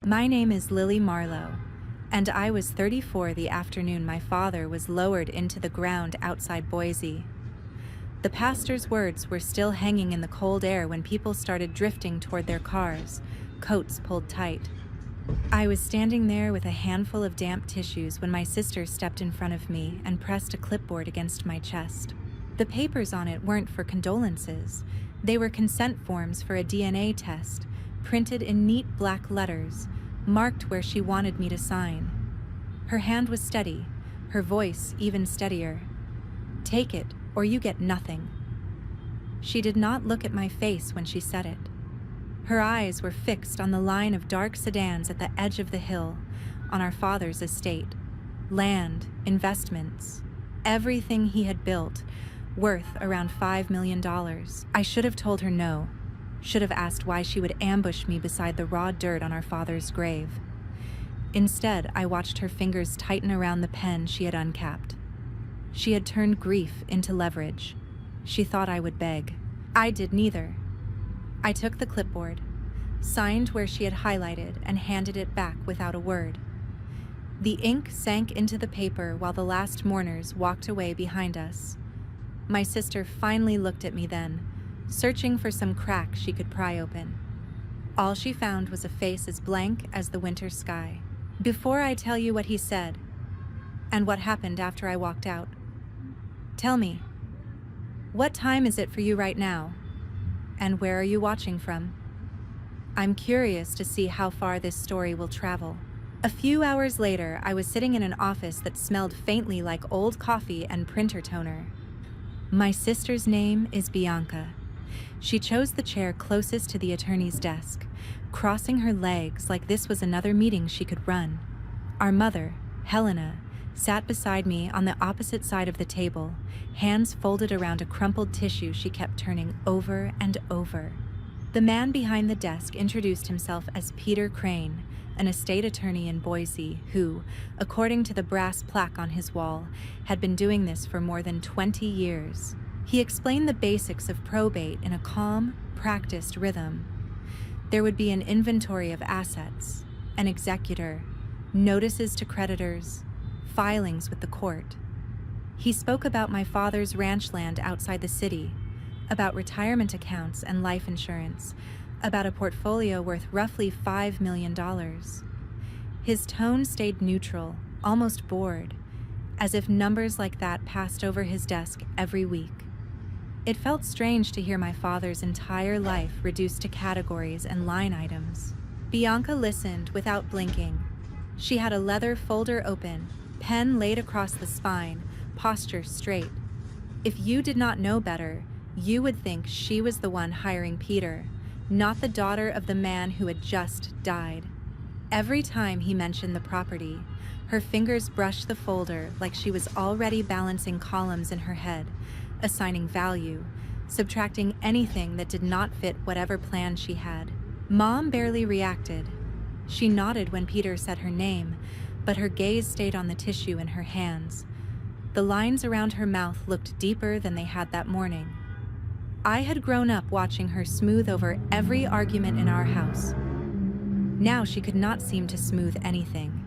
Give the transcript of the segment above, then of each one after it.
My name is Lily Marlowe, and I was 34 the afternoon my father was lowered into the ground outside Boise. The pastor's words were still hanging in the cold air when people started drifting toward their cars, coats pulled tight. I was standing there with a handful of damp tissues when my sister stepped in front of me and pressed a clipboard against my chest. The papers on it weren't for condolences. They were consent forms for a DNA test, printed in neat black letters, marked where she wanted me to sign. Her hand was steady, her voice even steadier. "Take it, or you get nothing." She did not look at my face when she said it. Her eyes were fixed on the line of dark sedans at the edge of the hill, on our father's estate. Land, investments, everything he had built, worth around $5 million. I should have told her no, should have asked why she would ambush me beside the raw dirt on our father's grave. Instead, I watched her fingers tighten around the pen she had uncapped. She had turned grief into leverage. She thought I would beg. I did neither. I took the clipboard, signed where she had highlighted, and handed it back without a word. The ink sank into the paper while the last mourners walked away behind us. My sister finally looked at me then, searching for some crack she could pry open. All she found was a face as blank as the winter sky. "Before I tell you what he said, and what happened after I walked out, tell me, what time is it for you right now? And where are you watching from? I'm curious to see how far this story will travel." A few hours later, I was sitting in an office that smelled faintly like old coffee and printer toner. My sister's name is Bianca. She chose the chair closest to the attorney's desk, crossing her legs like this was another meeting she could run. Our mother, Helena, sat beside me on the opposite side of the table, hands folded around a crumpled tissue she kept turning over and over. The man behind the desk introduced himself as Peter Crane, an estate attorney in Boise who, according to the brass plaque on his wall, had been doing this for more than 20 years. He explained the basics of probate in a calm, practiced rhythm. There would be an inventory of assets, an executor, notices to creditors, filings with the court. He spoke about my father's ranch land outside the city, about retirement accounts and life insurance, about a portfolio worth roughly $5 million. His tone stayed neutral, almost bored, as if numbers like that passed over his desk every week. It felt strange to hear my father's entire life reduced to categories and line items. Bianca listened without blinking. She had a leather folder open, pen laid across the spine, posture straight. If you did not know better, you would think she was the one hiring Peter, not the daughter of the man who had just died. Every time he mentioned the property, her fingers brushed the folder like she was already balancing columns in her head, assigning value, subtracting anything that did not fit whatever plan she had. Mom barely reacted. She nodded when Peter said her name, but her gaze stayed on the tissue in her hands. The lines around her mouth looked deeper than they had that morning. I had grown up watching her smooth over every argument in our house. Now she could not seem to smooth anything.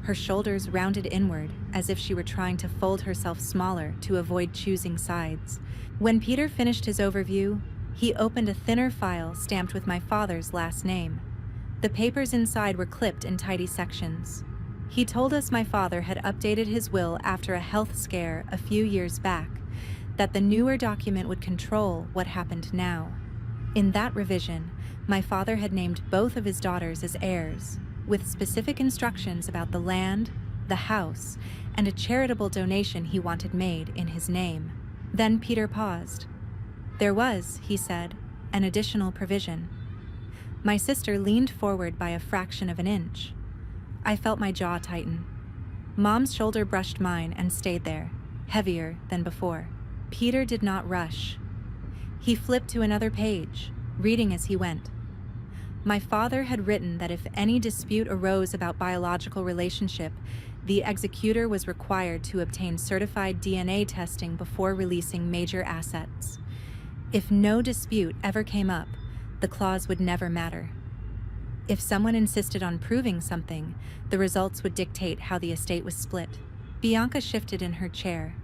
Her shoulders rounded inward, as if she were trying to fold herself smaller to avoid choosing sides. When Peter finished his overview, he opened a thinner file stamped with my father's last name. The papers inside were clipped in tidy sections. He told us my father had updated his will after a health scare a few years back, that the newer document would control what happened now. In that revision, my father had named both of his daughters as heirs, with specific instructions about the land, the house, and a charitable donation he wanted made in his name. Then Peter paused. There was, he said, an additional provision. My sister leaned forward by a fraction of an inch. I felt my jaw tighten. Mom's shoulder brushed mine and stayed there, heavier than before. Peter did not rush. He flipped to another page, reading as he went. My father had written that if any dispute arose about biological relationship, the executor was required to obtain certified DNA testing before releasing major assets. If no dispute ever came up, the clause would never matter. If someone insisted on proving something, the results would dictate how the estate was split. Bianca shifted in her chair.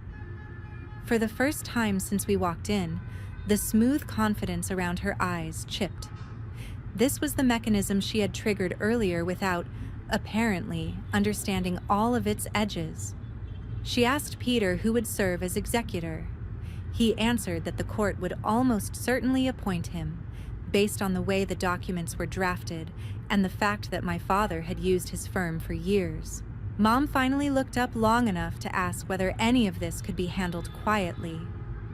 For the first time since we walked in, the smooth confidence around her eyes chipped. This was the mechanism she had triggered earlier without, apparently, understanding all of its edges. She asked Peter who would serve as executor. He answered that the court would almost certainly appoint him, based on the way the documents were drafted and the fact that my father had used his firm for years. Mom finally looked up long enough to ask whether any of this could be handled quietly.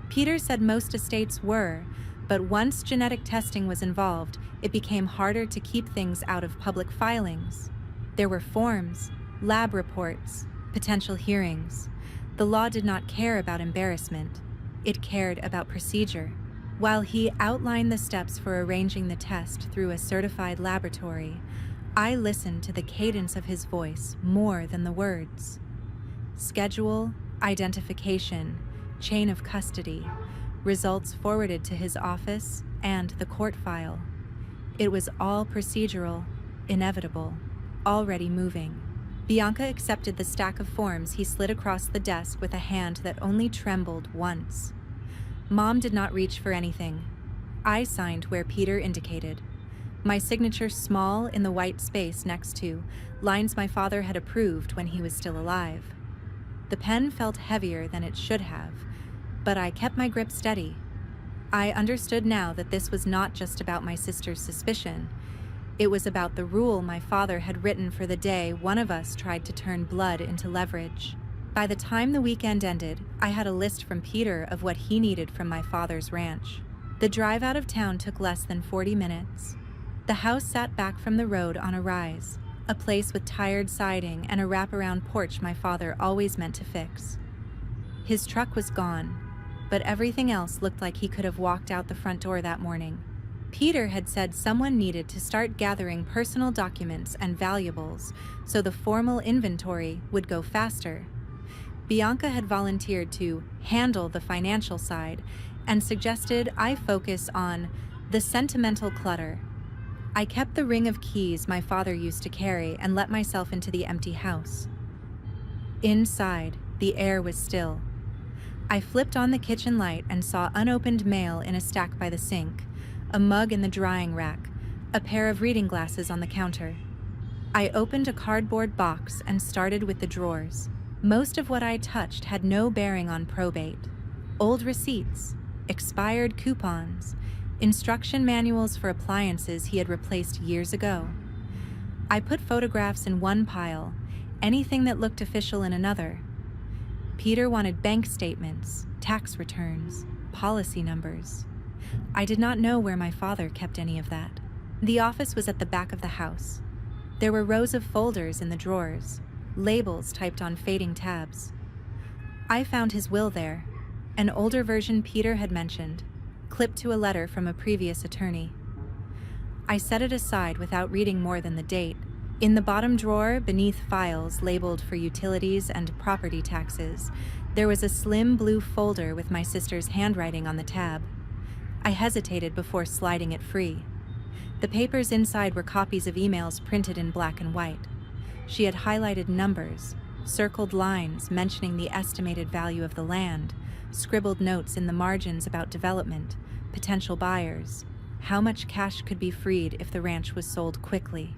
Peter said most estates were, but once genetic testing was involved, it became harder to keep things out of public filings. There were forms, lab reports, potential hearings. The law did not care about embarrassment. It cared about procedure. While he outlined the steps for arranging the test through a certified laboratory, I listened to the cadence of his voice more than the words. Schedule, identification, chain of custody, results forwarded to his office, and the court file. It was all procedural, inevitable, already moving. Bianca accepted the stack of forms he slid across the desk with a hand that only trembled once. Mom did not reach for anything. I signed where Peter indicated. My signature small in the white space next to lines my father had approved when he was still alive. The pen felt heavier than it should have, but I kept my grip steady. I understood now that this was not just about my sister's suspicion. It was about the rule my father had written for the day one of us tried to turn blood into leverage. By the time the weekend ended, I had a list from Peter of what he needed from my father's ranch. The drive out of town took less than 40 minutes. The house sat back from the road on a rise, a place with tired siding and a wraparound porch my father always meant to fix. His truck was gone, but everything else looked like he could have walked out the front door that morning. Peter had said someone needed to start gathering personal documents and valuables so the formal inventory would go faster. Bianca had volunteered to handle the financial side and suggested I focus on the sentimental clutter. I kept the ring of keys my father used to carry and let myself into the empty house. Inside, the air was still. I flipped on the kitchen light and saw unopened mail in a stack by the sink, a mug in the drying rack, a pair of reading glasses on the counter. I opened a cardboard box and started with the drawers. Most of what I touched had no bearing on probate. Old receipts, expired coupons, instruction manuals for appliances he had replaced years ago. I put photographs in one pile, anything that looked official in another. Peter wanted bank statements, tax returns, policy numbers. I did not know where my father kept any of that. The office was at the back of the house. There were rows of folders in the drawers, labels typed on fading tabs. I found his will there, an older version Peter had mentioned, clipped to a letter from a previous attorney. I set it aside without reading more than the date. In the bottom drawer, beneath files labeled for utilities and property taxes, there was a slim blue folder with my sister's handwriting on the tab. I hesitated before sliding it free. The papers inside were copies of emails printed in black and white. She had highlighted numbers, circled lines mentioning the estimated value of the land, scribbled notes in the margins about development, potential buyers, how much cash could be freed if the ranch was sold quickly.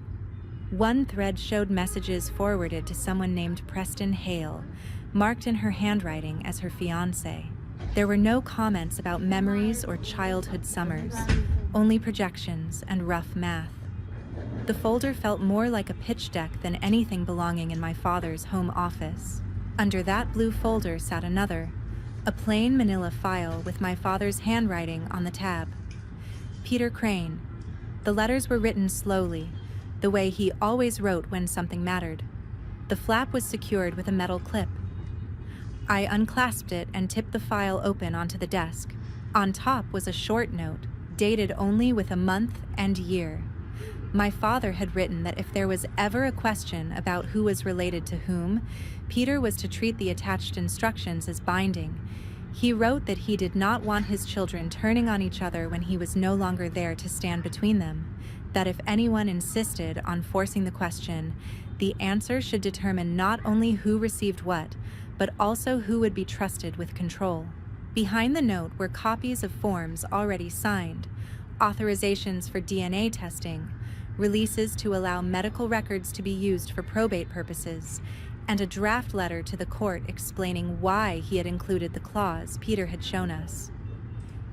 One thread showed messages forwarded to someone named Preston Hale, marked in her handwriting as her fiancé. There were no comments about memories or childhood summers, only projections and rough math. The folder felt more like a pitch deck than anything belonging in my father's home office. Under that blue folder sat another, a plain manila file with my father's handwriting on the tab. Peter Crane. The letters were written slowly, the way he always wrote when something mattered. The flap was secured with a metal clip. I unclasped it and tipped the file open onto the desk. On top was a short note, dated only with a month and year. My father had written that if there was ever a question about who was related to whom, Peter was to treat the attached instructions as binding. He wrote that he did not want his children turning on each other when he was no longer there to stand between them. that if anyone insisted on forcing the question, the answer should determine not only who received what, but also who would be trusted with control. Behind the note were copies of forms already signed, authorizations for DNA testing, releases to allow medical records to be used for probate purposes, and a draft letter to the court explaining why he had included the clause Peter had shown us.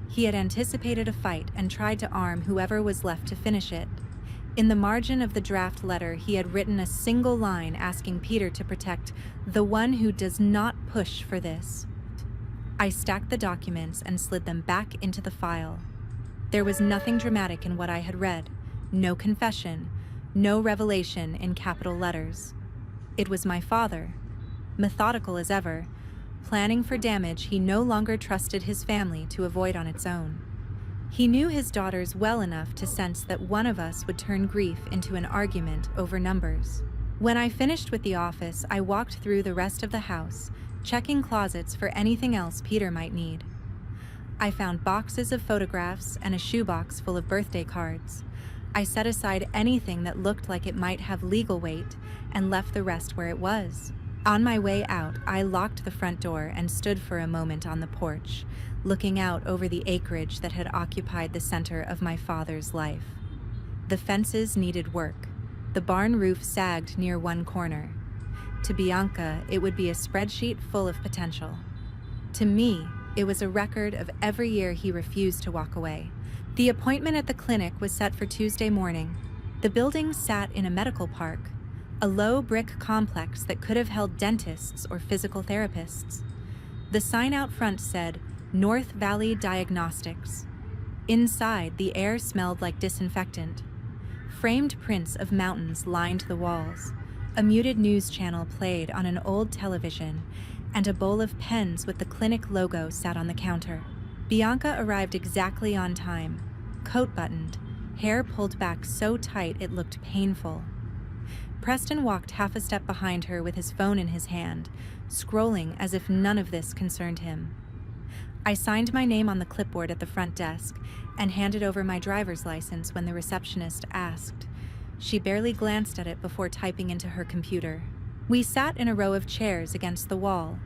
He had anticipated a fight and tried to arm whoever was left to finish it. In the margin of the draft letter, he had written a single line asking Peter to protect the one who does not push for this. I stacked the documents and slid them back into the file. There was nothing dramatic in what I had read, no confession, no revelation in capital letters. It was my father, methodical as ever, planning for damage he no longer trusted his family to avoid on its own. He knew his daughters well enough to sense that one of us would turn grief into an argument over numbers. When I finished with the office, I walked through the rest of the house, checking closets for anything else Peter might need. I found boxes of photographs and a shoebox full of birthday cards. I set aside anything that looked like it might have legal weight and left the rest where it was. On my way out, I locked the front door and stood for a moment on the porch, looking out over the acreage that had occupied the center of my father's life. The fences needed work. The barn roof sagged near one corner. To Bianca, it would be a spreadsheet full of potential. To me, it was a record of every year he refused to walk away. The appointment at the clinic was set for Tuesday morning. The building sat in a medical park, a low brick complex that could have held dentists or physical therapists. The sign out front said, North Valley Diagnostics. Inside, the air smelled like disinfectant. Framed prints of mountains lined the walls. A muted news channel played on an old television, and a bowl of pens with the clinic logo sat on the counter. Bianca arrived exactly on time, coat buttoned, hair pulled back so tight it looked painful. Preston walked half a step behind her with his phone in his hand, scrolling as if none of this concerned him. I signed my name on the clipboard at the front desk and handed over my driver's license when the receptionist asked. She barely glanced at it before typing into her computer. We sat in a row of chairs against the wall.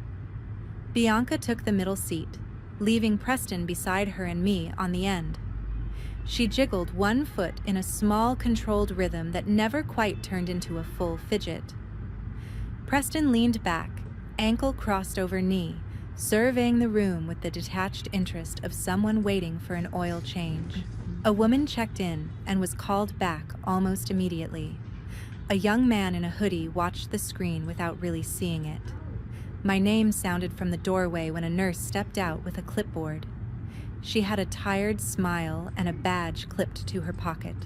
Bianca took the middle seat, leaving Preston beside her and me on the end. She jiggled one foot in a small, controlled rhythm that never quite turned into a full fidget. Preston leaned back, ankle crossed over knee, surveying the room with the detached interest of someone waiting for an oil change. A woman checked in and was called back almost immediately. A young man in a hoodie watched the screen without really seeing it. My name sounded from the doorway when a nurse stepped out with a clipboard. She had a tired smile and a badge clipped to her pocket.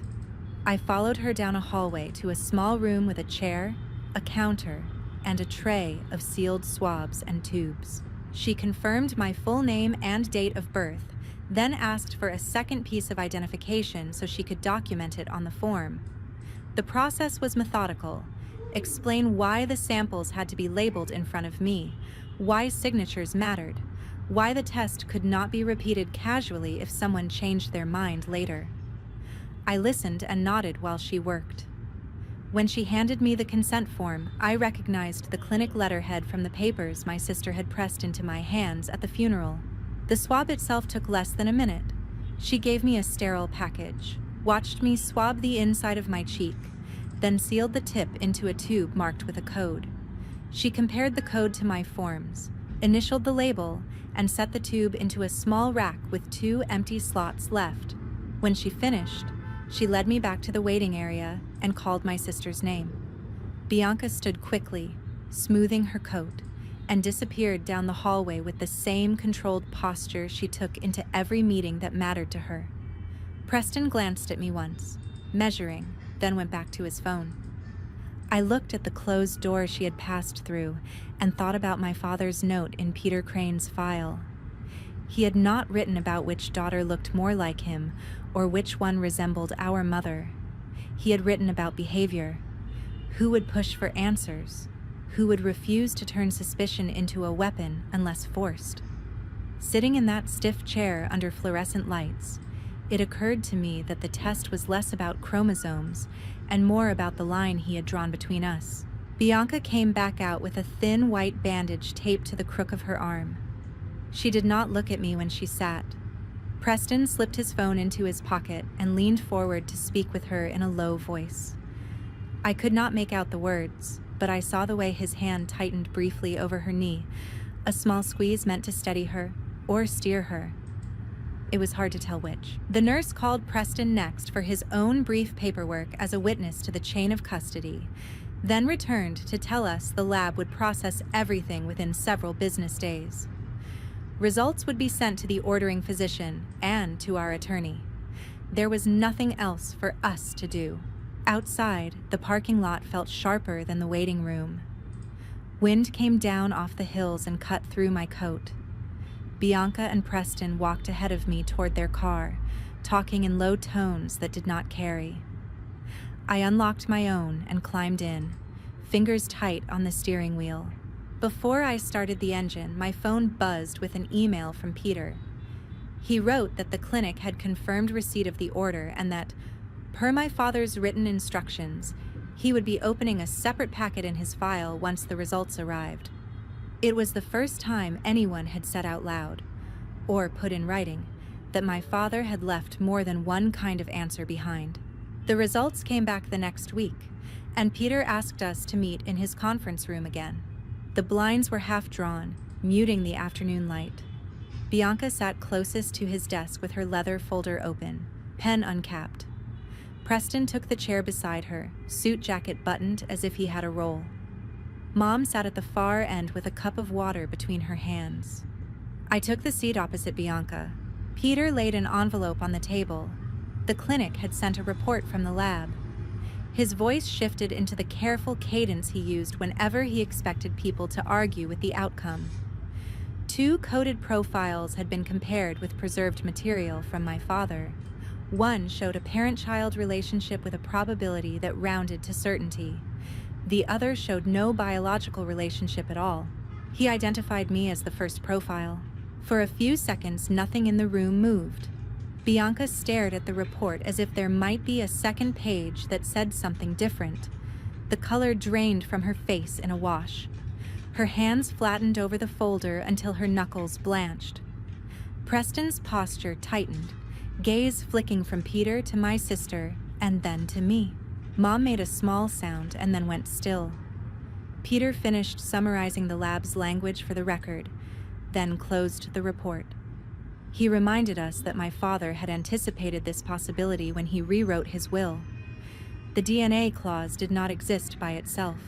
I followed her down a hallway to a small room with a chair, a counter, and a tray of sealed swabs and tubes. She confirmed my full name and date of birth, then asked for a second piece of identification so she could document it on the form. The process was methodical. Explain why the samples had to be labeled in front of me, why signatures mattered, why the test could not be repeated casually if someone changed their mind later. I listened and nodded while she worked. When she handed me the consent form, I recognized the clinic letterhead from the papers my sister had pressed into my hands at the funeral. The swab itself took less than a minute. She gave me a sterile package, watched me swab the inside of my cheek, then sealed the tip into a tube marked with a code. She compared the code to my forms, initialed the label, and set the tube into a small rack with 2 empty slots left. When she finished, she led me back to the waiting area and called my sister's name. Bianca stood quickly, smoothing her coat, and disappeared down the hallway with the same controlled posture she took into every meeting that mattered to her. Preston glanced at me once, measuring, then went back to his phone. I looked at the closed door she had passed through and thought about my father's note in Peter Crane's file. He had not written about which daughter looked more like him or which one resembled our mother. He had written about behavior, who would push for answers, who would refuse to turn suspicion into a weapon unless forced. Sitting in that stiff chair under fluorescent lights, It occurred to me that the test was less about chromosomes and more about the line he had drawn between us. Bianca came back out with a thin white bandage taped to the crook of her arm. She did not look at me when she sat. Preston slipped his phone into his pocket and leaned forward to speak with her in a low voice. I could not make out the words, but I saw the way his hand tightened briefly over her knee, a small squeeze meant to steady her or steer her. It was hard to tell which. The nurse called Preston next for his own brief paperwork as a witness to the chain of custody, then returned to tell us the lab would process everything within several business days. Results would be sent to the ordering physician and to our attorney. There was nothing else for us to do. Outside, the parking lot felt sharper than the waiting room. Wind came down off the hills and cut through my coat. Bianca and Preston walked ahead of me toward their car, talking in low tones that did not carry. I unlocked my own and climbed in, fingers tight on the steering wheel. Before I started the engine, my phone buzzed with an email from Peter. He wrote that the clinic had confirmed receipt of the order and that, per my father's written instructions, he would be opening a separate packet in his file once the results arrived. It was the first time anyone had said out loud, or put in writing, that my father had left more than one kind of answer behind. The results came back the next week, and Peter asked us to meet in his conference room again. The blinds were half drawn, muting the afternoon light. Bianca sat closest to his desk with her leather folder open, pen uncapped. Preston took the chair beside her, suit jacket buttoned as if he had a role. Mom sat at the far end with a cup of water between her hands. I took the seat opposite Bianca. Peter laid an envelope on the table. The clinic had sent a report from the lab. His voice shifted into the careful cadence he used whenever he expected people to argue with the outcome. 2 coded profiles had been compared with preserved material from my father. One showed a parent-child relationship with a probability that rounded to certainty. The other showed no biological relationship at all. He identified me as the first profile. For a few seconds, nothing in the room moved. Bianca stared at the report as if there might be a second page that said something different. The color drained from her face in a wash. Her hands flattened over the folder until her knuckles blanched. Preston's posture tightened, gaze flicking from Peter to my sister and then to me. Mom made a small sound and then went still. Peter finished summarizing the lab's language for the record, then closed the report. He reminded us that my father had anticipated this possibility when he rewrote his will. The DNA clause did not exist by itself.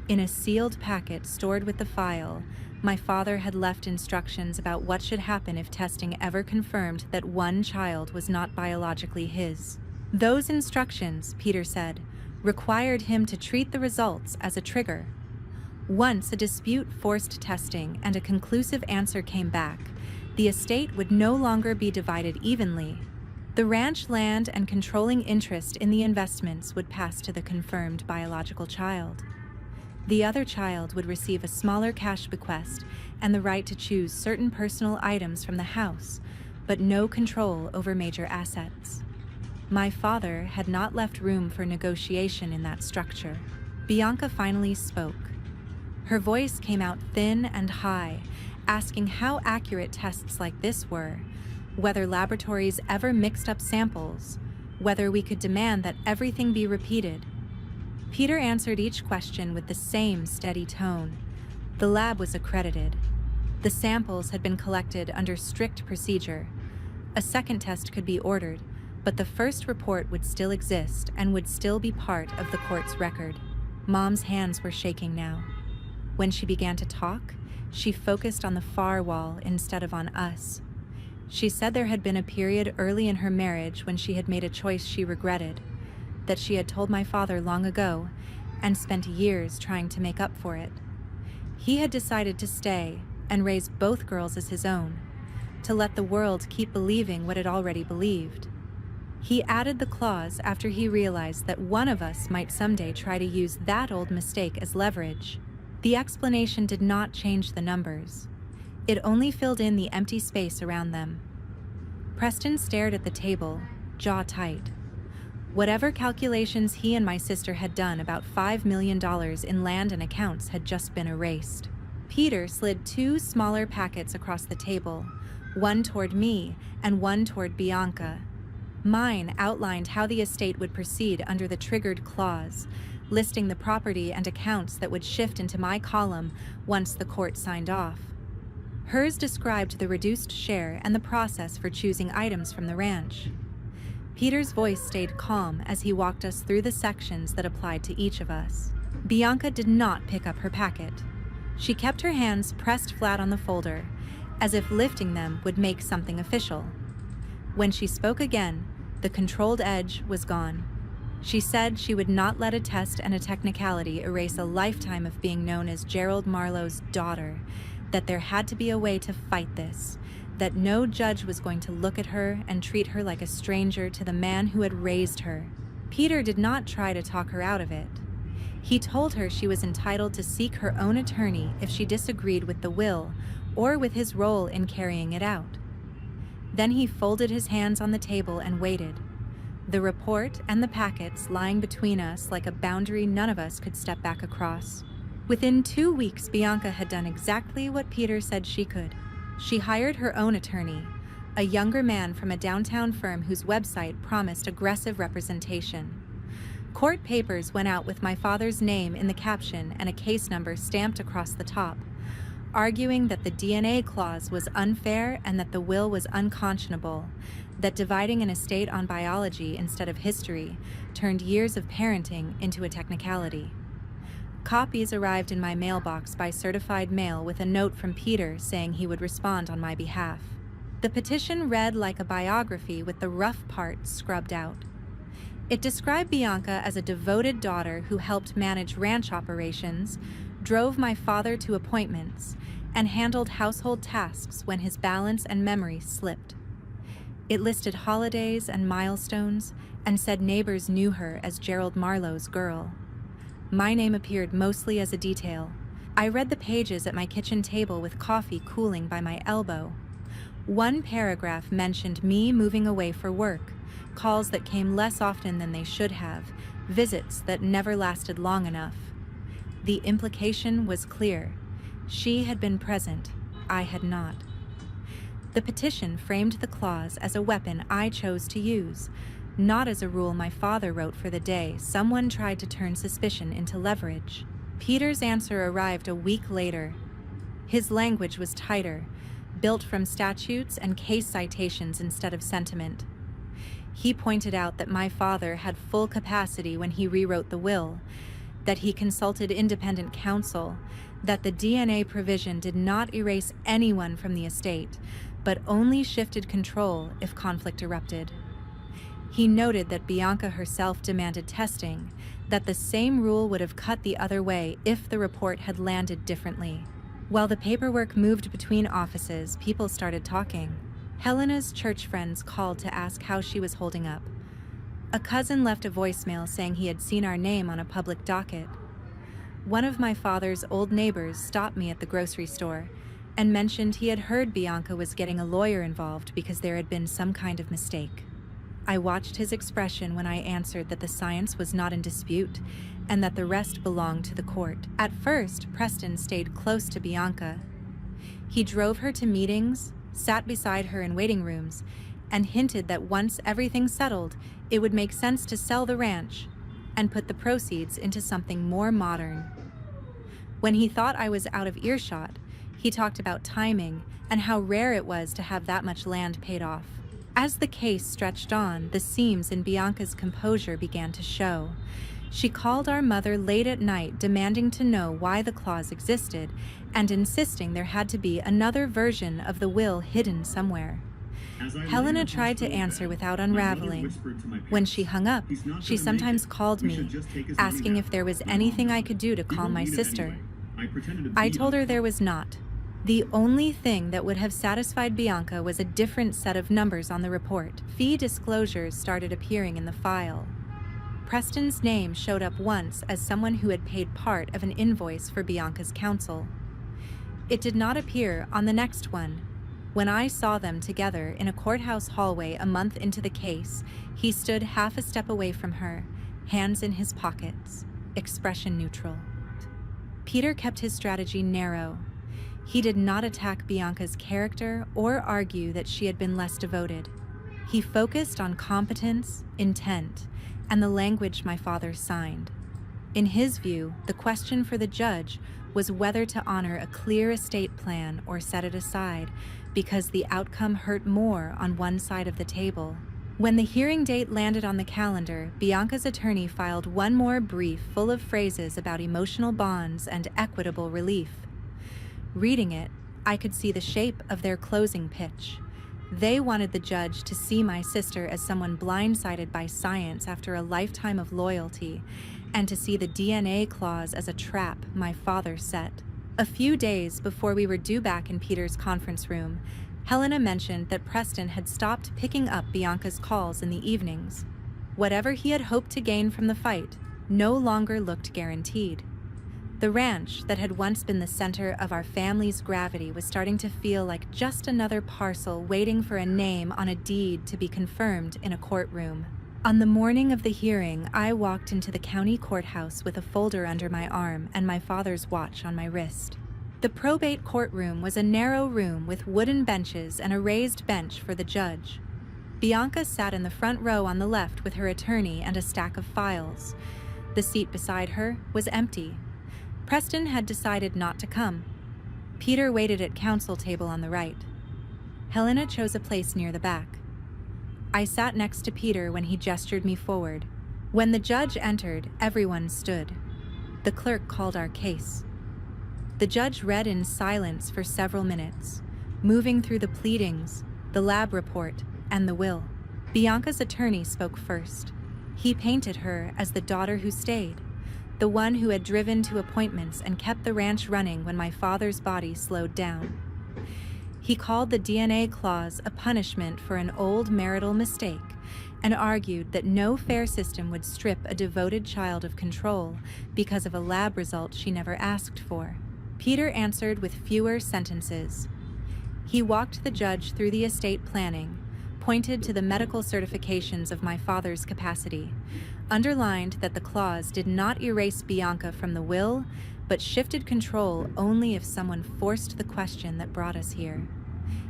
In a sealed packet stored with the file, my father had left instructions about what should happen if testing ever confirmed that one child was not biologically his. Those instructions, Peter said, required him to treat the results as a trigger. Once a dispute forced testing and a conclusive answer came back, the estate would no longer be divided evenly. The ranch land and controlling interest in the investments would pass to the confirmed biological child. The other child would receive a smaller cash bequest and the right to choose certain personal items from the house, but no control over major assets. My father had not left room for negotiation in that structure. Bianca finally spoke. Her voice came out thin and high, asking how accurate tests like this were, whether laboratories ever mixed up samples, whether we could demand that everything be repeated. Peter answered each question with the same steady tone. The lab was accredited. The samples had been collected under strict procedure. A second test could be ordered, but the first report would still exist and would still be part of the court's record. Mom's hands were shaking now. When she began to talk, she focused on the far wall instead of on us. She said there had been a period early in her marriage when she had made a choice she regretted, that she had told my father long ago and spent years trying to make up for it. He had decided to stay and raise both girls as his own, to let the world keep believing what it already believed. He added the clause after he realized that one of us might someday try to use that old mistake as leverage. The explanation did not change the numbers. It only filled in the empty space around them. Preston stared at the table, jaw tight. Whatever calculations he and my sister had done about $5 million in land and accounts had just been erased. Peter slid 2 smaller packets across the table, one toward me and one toward Bianca. Mine outlined how the estate would proceed under the triggered clause, listing the property and accounts that would shift into my column once the court signed off. Hers described the reduced share and the process for choosing items from the ranch. Peter's voice stayed calm as he walked us through the sections that applied to each of us. Bianca did not pick up her packet. She kept her hands pressed flat on the folder, as if lifting them would make something official. When she spoke again, the controlled edge was gone. She said she would not let a test and a technicality erase a lifetime of being known as Gerald Marlowe's daughter, that there had to be a way to fight this, that no judge was going to look at her and treat her like a stranger to the man who had raised her. Peter did not try to talk her out of it. He told her she was entitled to seek her own attorney if she disagreed with the will or with his role in carrying it out. Then he folded his hands on the table and waited, the report and the packets lying between us like a boundary none of us could step back across. Within 2 weeks, Bianca had done exactly what Peter said she could. She hired her own attorney, a younger man from a downtown firm whose website promised aggressive representation. Court papers went out with my father's name in the caption and a case number stamped across the top, arguing that the DNA clause was unfair and that the will was unconscionable, that dividing an estate on biology instead of history turned years of parenting into a technicality. Copies arrived in my mailbox by certified mail with a note from Peter saying he would respond on my behalf. The petition read like a biography with the rough parts scrubbed out. It described Bianca as a devoted daughter who helped manage ranch operations, drove my father to appointments, and handled household tasks when his balance and memory slipped. It listed holidays and milestones and said neighbors knew her as Gerald Marlowe's girl. My name appeared mostly as a detail. I read the pages at my kitchen table with coffee cooling by my elbow. One paragraph mentioned me moving away for work, calls that came less often than they should have, visits that never lasted long enough. The implication was clear. She had been present, I had not. The petition framed the clause as a weapon I chose to use, not as a rule my father wrote for the day someone tried to turn suspicion into leverage. Peter's answer arrived a week later. His language was tighter, built from statutes and case citations instead of sentiment. He pointed out that my father had full capacity when he rewrote the will, that he consulted independent counsel, that the DNA provision did not erase anyone from the estate, but only shifted control if conflict erupted. He noted that Bianca herself demanded testing, that the same rule would have cut the other way if the report had landed differently. While the paperwork moved between offices, people started talking. Helena's church friends called to ask how she was holding up. A cousin left a voicemail saying he had seen our name on a public docket. One of my father's old neighbors stopped me at the grocery store and mentioned he had heard Bianca was getting a lawyer involved because there had been some kind of mistake. I watched his expression when I answered that the science was not in dispute and that the rest belonged to the court. At first, Preston stayed close to Bianca. He drove her to meetings, sat beside her in waiting rooms, and hinted that once everything settled, it would make sense to sell the ranch and put the proceeds into something more modern. When he thought I was out of earshot, he talked about timing and how rare it was to have that much land paid off. As the case stretched on, the seams in Bianca's composure began to show. She called our mother late at night demanding to know why the clause existed and insisting there had to be another version of the will hidden somewhere. Helena tried to answer without unraveling. When she hung up, she sometimes called me, asking if there was anything I could do to calm my sister. I told her there was not. The only thing that would have satisfied Bianca was a different set of numbers on the report. Fee disclosures started appearing in the file. Preston's name showed up once as someone who had paid part of an invoice for Bianca's counsel. It did not appear on the next one. When I saw them together in a courthouse hallway a month into the case, he stood half a step away from her, hands in his pockets, expression neutral. Peter kept his strategy narrow. He did not attack Bianca's character or argue that she had been less devoted. He focused on competence, intent, and the language my father signed. In his view, the question for the judge was whether to honor a clear estate plan or set it aside, because the outcome hurt more on one side of the table. When the hearing date landed on the calendar, Bianca's attorney filed one more brief full of phrases about emotional bonds and equitable relief. Reading it, I could see the shape of their closing pitch. They wanted the judge to see my sister as someone blindsided by science after a lifetime of loyalty, and to see the DNA clause as a trap my father set. A few days before we were due back in Peter's conference room, Helena mentioned that Preston had stopped picking up Bianca's calls in the evenings. Whatever he had hoped to gain from the fight no longer looked guaranteed. The ranch that had once been the center of our family's gravity was starting to feel like just another parcel waiting for a name on a deed to be confirmed in a courtroom. On the morning of the hearing, I walked into the county courthouse with a folder under my arm and my father's watch on my wrist. The probate courtroom was a narrow room with wooden benches and a raised bench for the judge. Bianca sat in the front row on the left with her attorney and a stack of files. The seat beside her was empty. Preston had decided not to come. Peter waited at counsel table on the right. Helena chose a place near the back. I sat next to Peter when he gestured me forward. When the judge entered, everyone stood. The clerk called our case. The judge read in silence for several minutes, moving through the pleadings, the lab report, and the will. Bianca's attorney spoke first. He painted her as the daughter who stayed, the one who had driven to appointments and kept the ranch running when my father's body slowed down. He called the DNA clause a punishment for an old marital mistake and argued that no fair system would strip a devoted child of control because of a lab result she never asked for. Peter answered with fewer sentences. He walked the judge through the estate planning, pointed to the medical certifications of my father's capacity, underlined that the clause did not erase Bianca from the will, but shifted control only if someone forced the question that brought us here.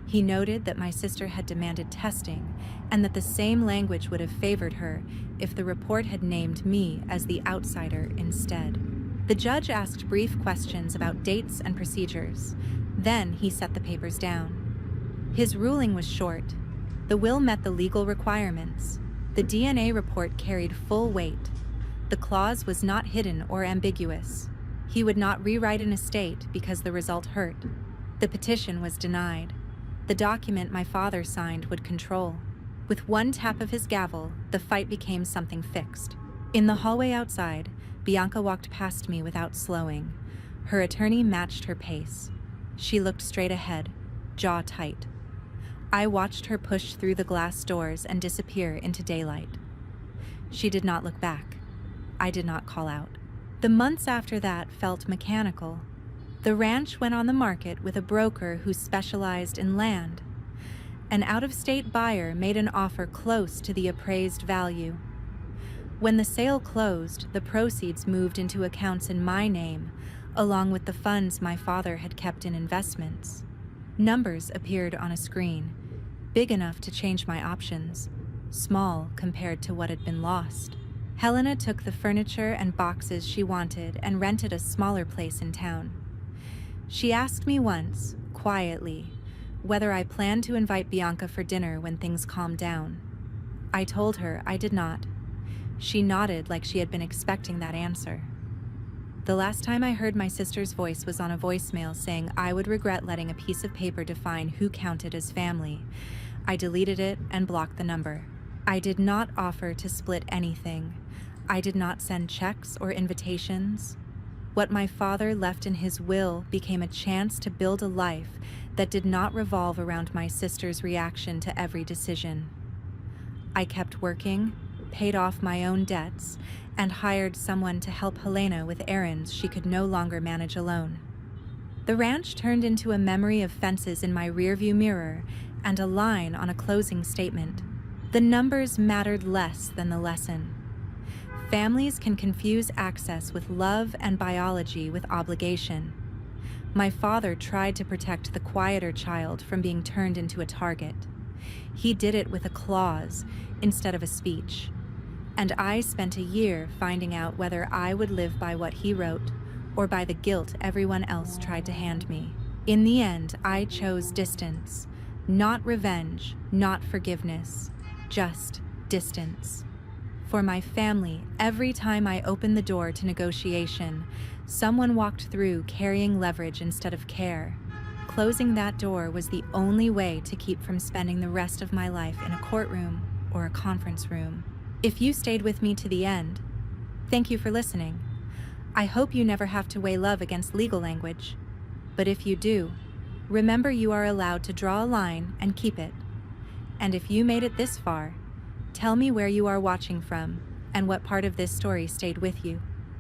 He noted that my sister had demanded testing, and that the same language would have favored her if the report had named me as the outsider instead. The judge asked brief questions about dates and procedures. Then he set the papers down. His ruling was short. The will met the legal requirements. The DNA report carried full weight. The clause was not hidden or ambiguous. He would not rewrite an estate because the result hurt. The petition was denied. The document my father signed would control. With one tap of his gavel, the fight became something fixed. In the hallway outside, Bianca walked past me without slowing. Her attorney matched her pace. She looked straight ahead, jaw tight. I watched her push through the glass doors and disappear into daylight. She did not look back. I did not call out. The months after that felt mechanical. The ranch went on the market with a broker who specialized in land. An out-of-state buyer made an offer close to the appraised value. When the sale closed, the proceeds moved into accounts in my name, along with the funds my father had kept in investments. Numbers appeared on a screen, big enough to change my options, small compared to what had been lost. Helena took the furniture and boxes she wanted and rented a smaller place in town. She asked me once, quietly, whether I planned to invite Bianca for dinner when things calmed down. I told her I did not. She nodded like she had been expecting that answer. The last time I heard my sister's voice was on a voicemail saying I would regret letting a piece of paper define who counted as family. I deleted it and blocked the number. I did not offer to split anything. I did not send checks or invitations. What my father left in his will became a chance to build a life that did not revolve around my sister's reaction to every decision. I kept working, paid off my own debts, and hired someone to help Helena with errands she could no longer manage alone. The ranch turned into a memory of fences in my rearview mirror and a line on a closing statement. The numbers mattered less than the lesson. Families can confuse access with love and biology with obligation. My father tried to protect the quieter child from being turned into a target. He did it with a clause instead of a speech. And I spent a year finding out whether I would live by what he wrote or by the guilt everyone else tried to hand me. In the end, I chose distance. Not revenge, not forgiveness, just distance. For my family, every time I opened the door to negotiation, someone walked through carrying leverage instead of care. Closing that door was the only way to keep from spending the rest of my life in a courtroom or a conference room. If you stayed with me to the end, thank you for listening. I hope you never have to weigh love against legal language. But if you do, remember you are allowed to draw a line and keep it. And if you made it this far, tell me where you are watching from and what part of this story stayed with you.